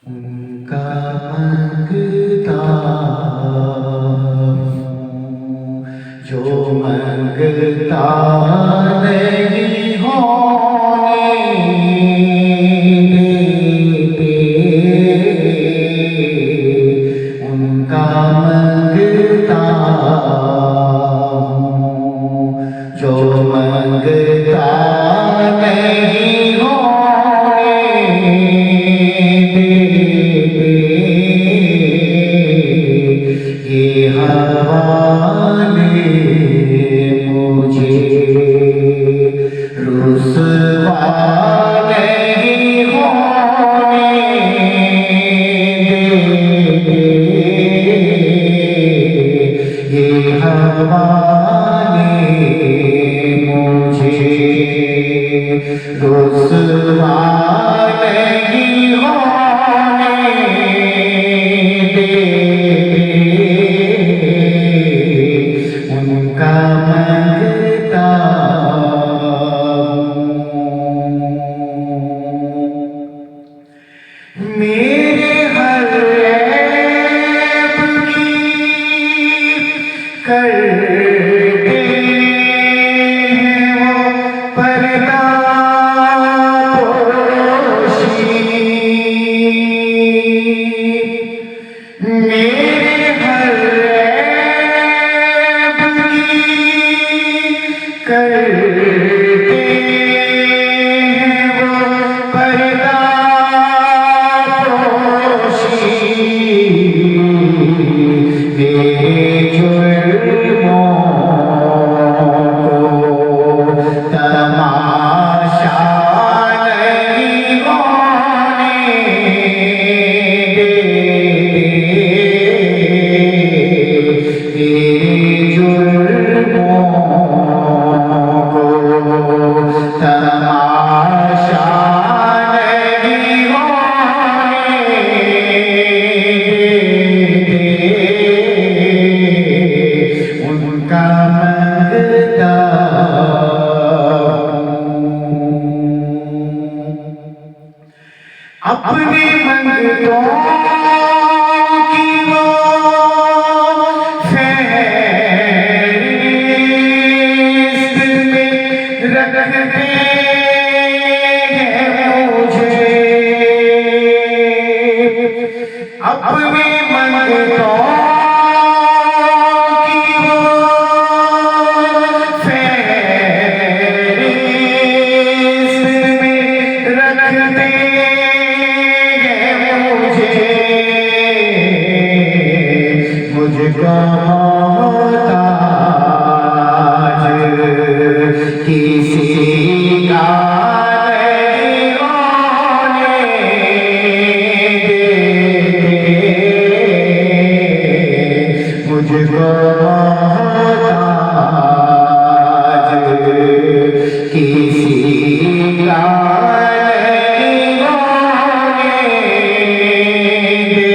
उनका मंगता हूँ, जो मंगता नहीं होने देते, उनका मंगता हूँ, जो मंगता नहीं होने ये हवा ने मुझे रुसवा नहीं होने देते, ये हवा ने मुझे रुसवा नहीं होने उनका मंगता हूँ। मेरे हर ऐब की करते हैं वो पर्दा पोशी, मेरे हर ऐब की करते हैं वो पर्दा पोशी, मेरे जुर्मों को तमाशा नहीं होने देते, जुर्मों को तमाशा नहीं होने देते, उनका मंगता हूँ। अपनी मंगतों की वो रखते हैं मुझे, अपनी मंगतों की वो फहरिस्त में रखते हैं मुझे, मुझको किसी का नहीं होने देते, मुझको मोहताज किसी का नहीं होने देते,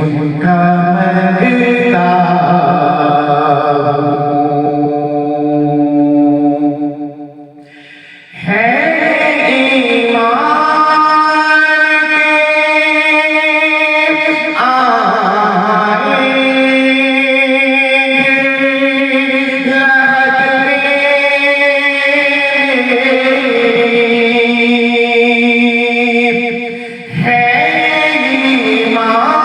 उनका मंगता है। ईमान के आएंगे लहद में, है ईमान के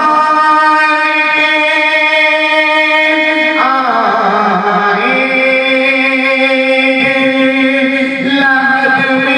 आएंगे लहद में,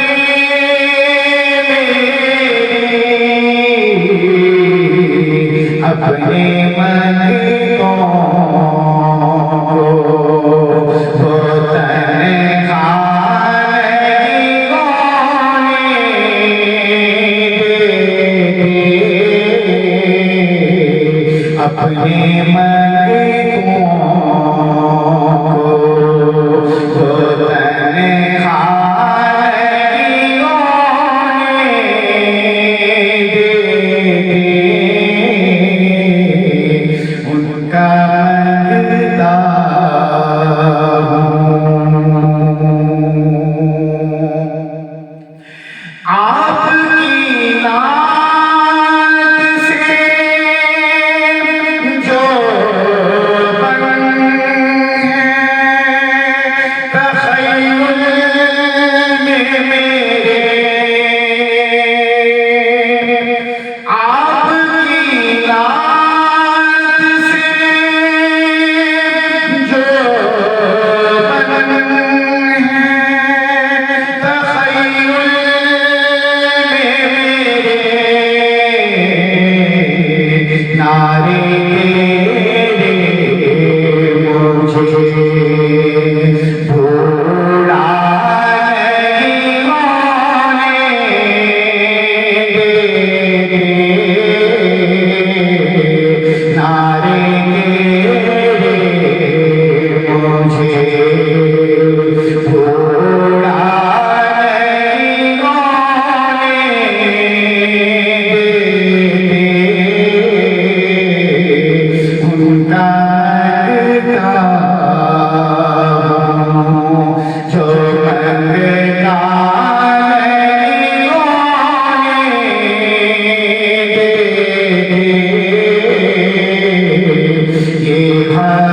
Hare